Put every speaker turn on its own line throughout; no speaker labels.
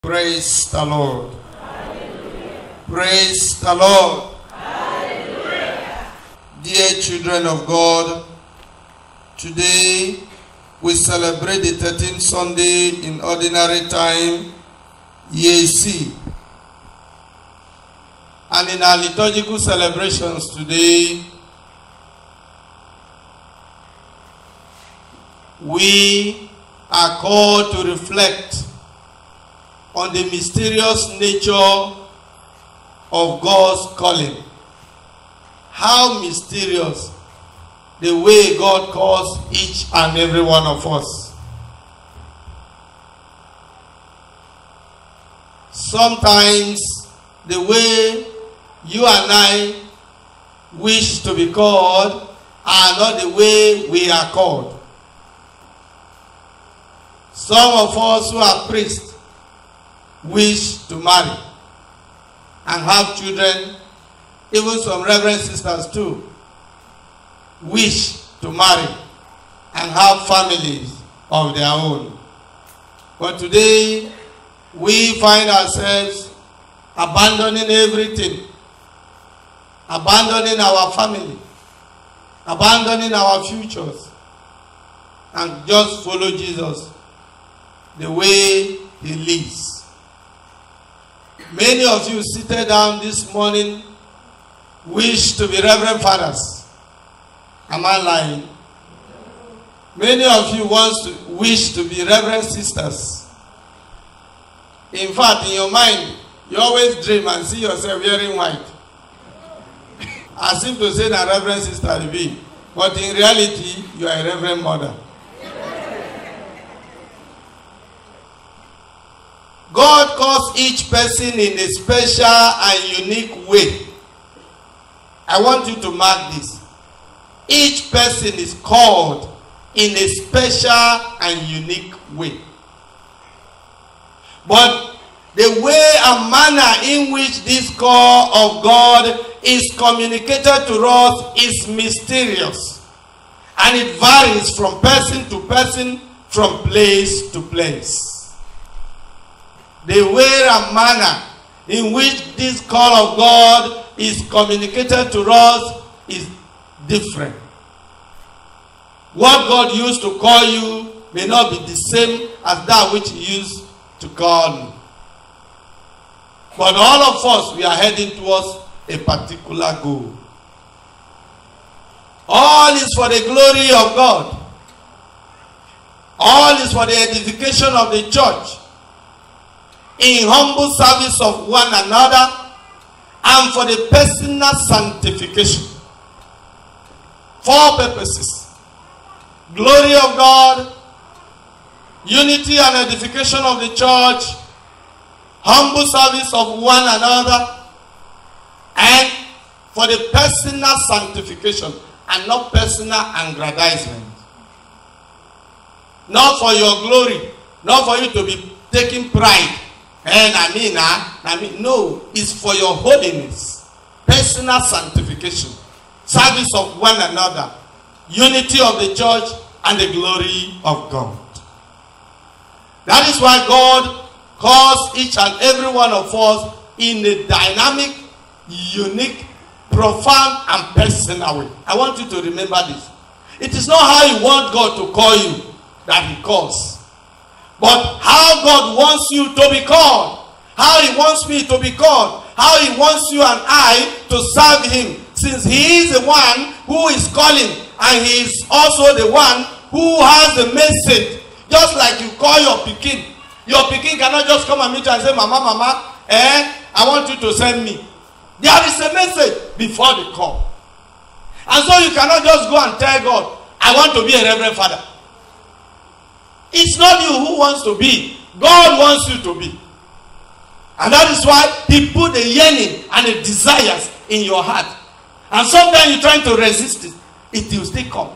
Praise the Lord. Hallelujah. Praise the Lord. Hallelujah. Dear children of God, today we celebrate the 13th Sunday in ordinary time, Year C. And in our liturgical celebrations today, we are called to reflect on the mysterious nature of God's calling. How mysterious the way God calls each and every one of us. Sometimes the way you and I wish to be called are not the way we are called. Some of us who are priests wish to marry and have children. Even some reverend sisters too wish to marry and have families of their own. But today we find ourselves abandoning everything, abandoning our family, abandoning our futures, and just follow Jesus the way he lives. Many of you seated down this morning wish to be reverend fathers. Am I lying? Many of you wish to be reverend sisters. In fact, in your mind, you always dream and see yourself wearing white. As if to say that reverend sister to be. But in reality, you are a reverend mother. God calls each person in a special and unique way. I want you to mark this. Each person is called in a special and unique way. But the way and manner in which this call of God is communicated to us is mysterious. And it varies from person to person, from place to place. The way and manner in which this call of God is communicated to us is different. What God used to call you may not be the same as that which he used to call me. But all of us, we are heading towards a particular goal. All is for the glory of God. All is for the edification of the church, in humble service of one another, and for the personal sanctification. 4 purposes: glory of God, unity and edification of the church, humble service of one another, and for the personal sanctification, and not personal aggrandizement. Not for your glory, not for you to be taking pride. No, it's for your holiness, personal sanctification, service of one another, unity of the church, and the glory of God. That is why God calls each and every one of us in a dynamic, unique, profound, and personal way. I want you to remember this. It is not how you want God to call you that he calls, but how God wants you to be called. How he wants me to be called. How he wants you and I to serve him. Since he is the one who is calling, and he is also the one who has the message. Just like you call your pikin. Your pikin cannot just come and meet you and say, Mama, I want you to send me. There is a message before the call. And so you cannot just go and tell God, I want to be a reverend father. It's not you who wants to be. God wants you to be. And that is why he put the yearning and the desires in your heart. And sometimes you're trying to resist it. It will still come.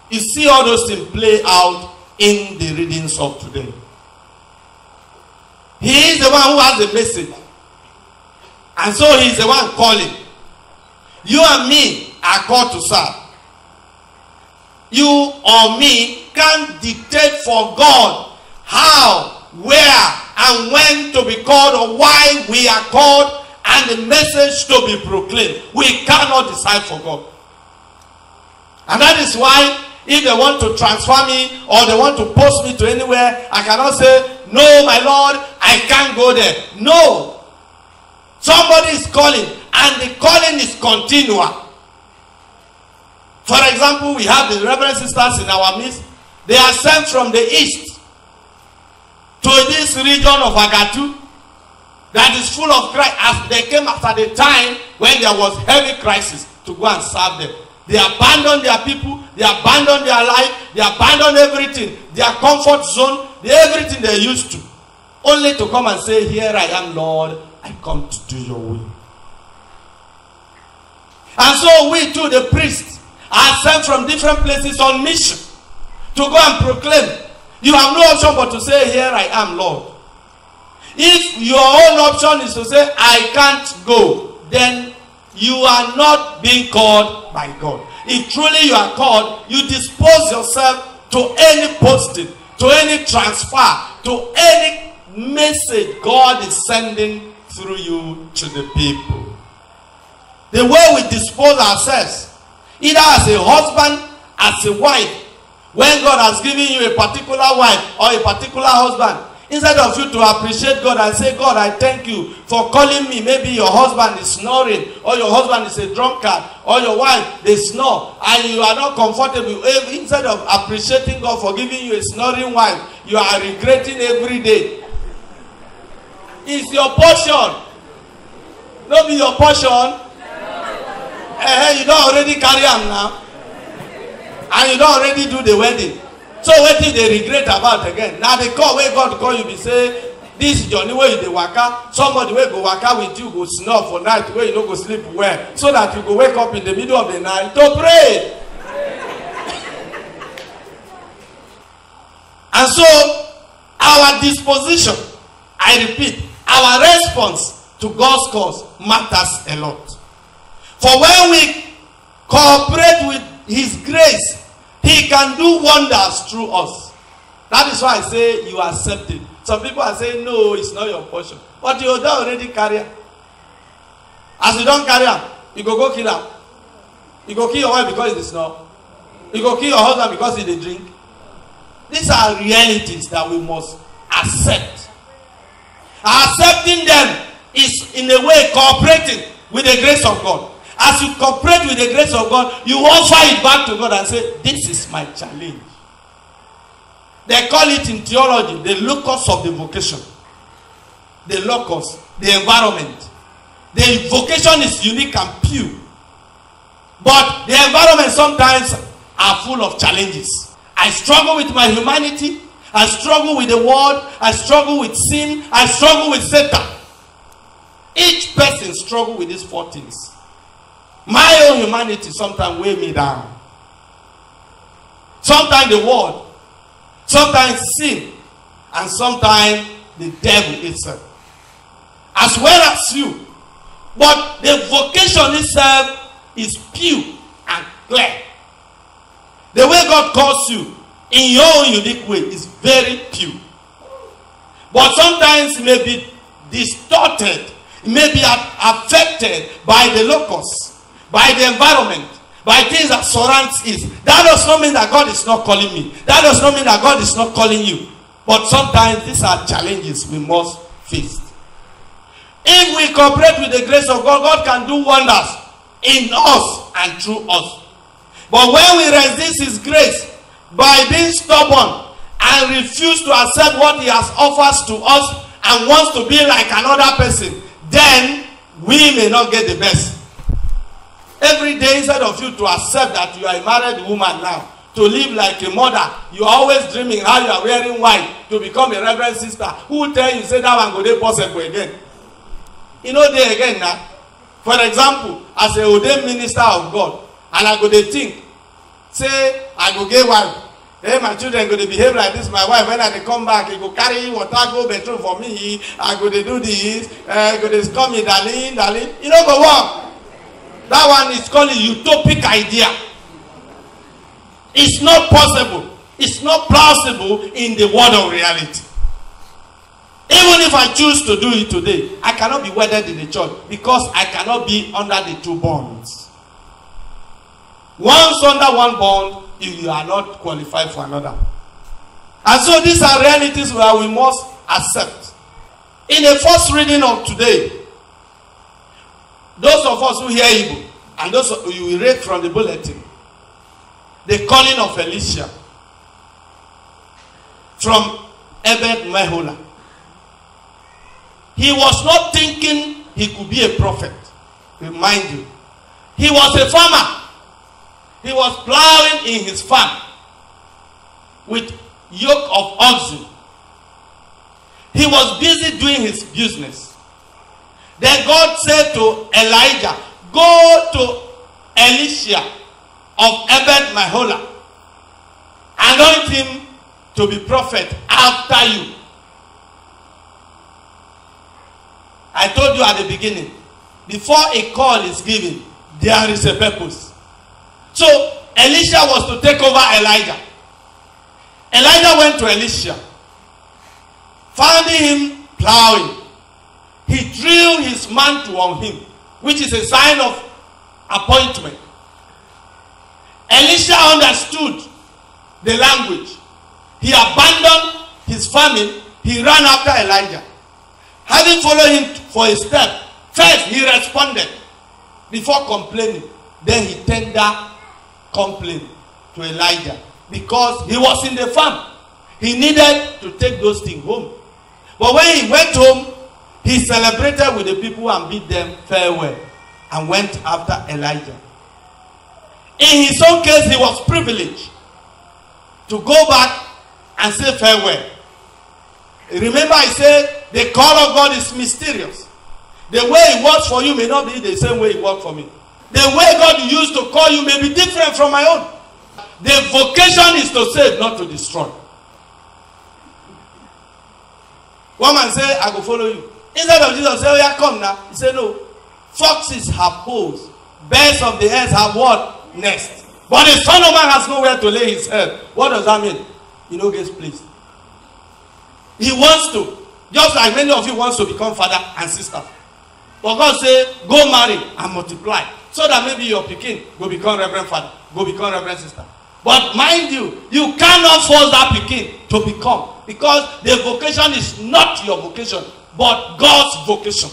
You see all those things play out in the readings of today. He is the one who has the message. And so he is the one calling. You and me are called to serve. You or me can't dictate for God how, where and when to be called or why we are called and the message to be proclaimed. We cannot decide for God. And that is why if they want to transfer me or they want to post me to anywhere, I cannot say, no, my Lord, I can't go there. No. Somebody is calling, and the calling is continual. For example, we have the Reverend Sisters in our midst. They are sent from the east to this region of Agatu that is full of Christ, as they came after the time when there was heavy crisis, to go and serve them. They abandoned their people, they abandoned their life, they abandoned everything, their comfort zone, everything they used to, only to come and say, here I am, Lord, I come to do your will. And so we too, the priests, are sent from different places on mission to go and proclaim. You have no option but to say, here I am, Lord. If your own option is to say, I can't go, then you are not being called by God. If truly you are called, you dispose yourself to any posting, to any transfer, to any message God is sending through you to the people. The way we dispose ourselves, either as a husband, as a wife, when God has given you a particular wife or a particular husband, instead of you to appreciate God and say, God, I thank you for calling me. Maybe your husband is snoring, or your husband is a drunkard, or your wife, they snore, and you are not comfortable. Instead of appreciating God for giving you a snoring wife, you are regretting every day. It's your portion. Not be your portion. You don't already carry them now. And you don't already do the wedding. So what if they regret about again? Now they call where God call you, be say, this is your new way you waka. Somebody will go waka with you, go snore for night where you don't go sleep well. So that you go wake up in the middle of the night to pray. And so our disposition, I repeat, our response to God's cause matters a lot. For when we cooperate with His grace, He can do wonders through us. That is why I say you accept it. Some people are saying, no, it's not your portion. But you don't already carry it. As you don't carry it, you go kill her. You go kill your wife because it is not. You go kill your husband because he dey drink. These are realities that we must accept. Accepting them is in a way cooperating with the grace of God. As you cooperate with the grace of God, you offer it back to God and say, this is my challenge. They call it in theology the locus of the vocation. The locus, the environment. The vocation is unique and pure. But the environment sometimes are full of challenges. I struggle with my humanity. I struggle with the world. I struggle with sin. I struggle with Satan. Each person struggles with these four things. My own humanity sometimes weigh me down. Sometimes the world. Sometimes sin. And sometimes the devil itself. As well as you. But the vocation itself is pure and clear. The way God calls you in your own unique way is very pure. But sometimes it may be distorted. It may be affected by the locus, by the environment, by things that surrounds it. That does not mean that God is not calling me. That does not mean that God is not calling you. But sometimes these are challenges we must face. If we cooperate with the grace of God, God can do wonders in us and through us. But when we resist His grace by being stubborn and refuse to accept what He has offers to us and wants to be like another person, then we may not get the best. Every day, instead of you to accept that you are a married woman now, to live like a mother, you are always dreaming how you are wearing white to become a reverend sister. Who will tell you, say that one go dey possible again? You know there again now. For example, as a ordained minister of God, and I go dey think, say I go get wife. Hey, my children go to behave like this. My wife, when I come back, he go carry water, go bedroom for me. I go to do this. Go to call me darling, darling. You know go work. That one is called a utopic idea. It's not possible. It's not plausible in the world of reality. Even if I choose to do it today, I cannot be wedded in the church because I cannot be under the two bonds. Once under one bond, you are not qualified for another. And so these are realities where we must accept. In the first reading of today, those of us who hear Igbo, and those you will read from the bulletin, the calling of Elisha from Ebed Meholah. He was not thinking he could be a prophet. Remind you, he was a farmer. He was plowing in his farm with yoke of oxen. He was busy doing his business. Then God said to Elijah, go to Elisha of Ebed Meholah, anoint him to be prophet after you. I told you at the beginning, before a call is given, there is a purpose. So Elisha was to take over Elijah. Elijah went to Elisha, finding him plowing. He drew his mantle on him, which is a sign of appointment. Elisha understood the language. He abandoned his farming. He ran after Elijah. Having followed him for a step, first he responded before complaining. Then he tendered complaint to Elijah because he was in the farm. He needed to take those things home. But when he went home, he celebrated with the people and bid them farewell and went after Elijah. In his own case, he was privileged to go back and say farewell. Remember, I said the call of God is mysterious. The way it works for you may not be the same way it worked for me. The way God used to call you may be different from my own. The vocation is to save, not to destroy. One man said, I go follow you. Instead of Jesus say, oh yeah, come now. He said, no. Foxes have holes. Birds of the air have what? Nest. But the Son of Man has nowhere to lay his head. What does that mean? He no gets pleased. He wants to. Just like many of you wants to become father and sister. But God say, go marry and multiply. So that maybe your pikin will become reverend father. Go become reverend sister. But mind you, you cannot force that pikin to become. Because the vocation is not your vocation, but God's vocation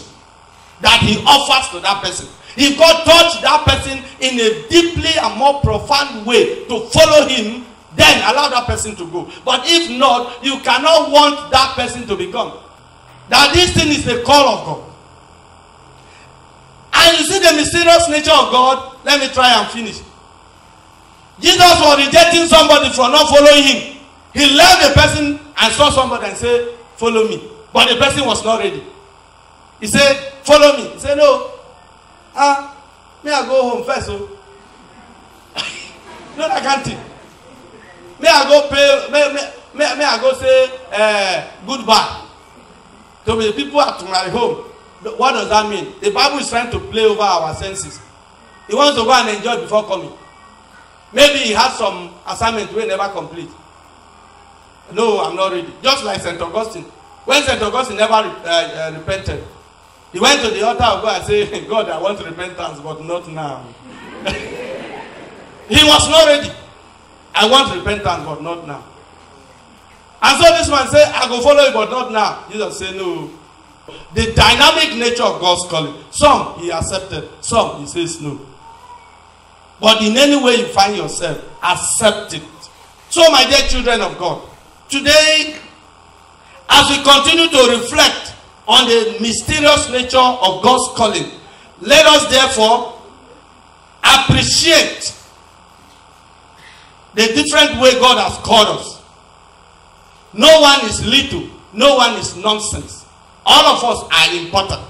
that he offers to that person. If God touched that person in a deeply and more profound way to follow him, then allow that person to go. But if not, you cannot want that person to become. That this thing is the call of God. And you see the mysterious nature of God. Let me try and finish. Jesus was rejecting somebody for not following him. He left the person and saw somebody and said, follow me. But the person was not ready. He said, follow me. He said, no. May I go home first? Oh. No, I can't. May I go pay, may I go say goodbye to the people at my home. What does that mean? The Bible is trying to play over our senses. He wants to go and enjoy before coming. Maybe he has some assignment we never complete. No, I'm not ready. Just like St. Augustine. When St. Augustine never repented, he went to the altar of God and said, God, I want repentance, but not now. He was not ready. I want repentance, but not now. And so this man said, I go follow you, but not now. Jesus said, no. The dynamic nature of God's calling. Some he accepted, some he says no. But in any way you find yourself, accept it. So my dear children of God, today, as we continue to reflect on the mysterious nature of God's calling, let us therefore appreciate the different way God has called us. No one is little, no one is nonsense. All of us are important.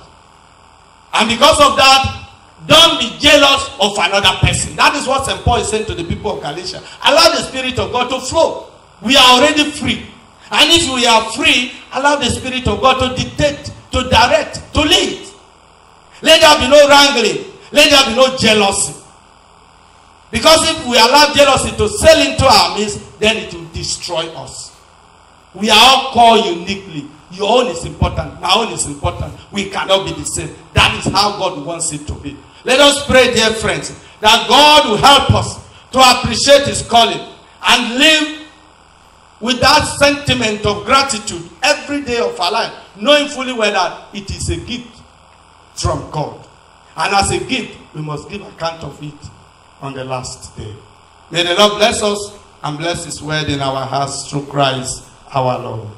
And because of that, don't be jealous of another person. That is what St. Paul is saying to the people of Galatia. Allow the Spirit of God to flow. We are already free. And if we are free, allow the Spirit of God to dictate, to direct, to lead. Let there be no wrangling. Let there be no jealousy. Because if we allow jealousy to sail into our midst, then it will destroy us. We are all called uniquely. Your own is important. My own is important. We cannot be the same. That is how God wants it to be. Let us pray, dear friends, that God will help us to appreciate his calling and live with that sentiment of gratitude every day of our life, knowing fully well that it is a gift from God. And as a gift, we must give account of it on the last day. May the Lord bless us and bless his word in our hearts through Christ our Lord.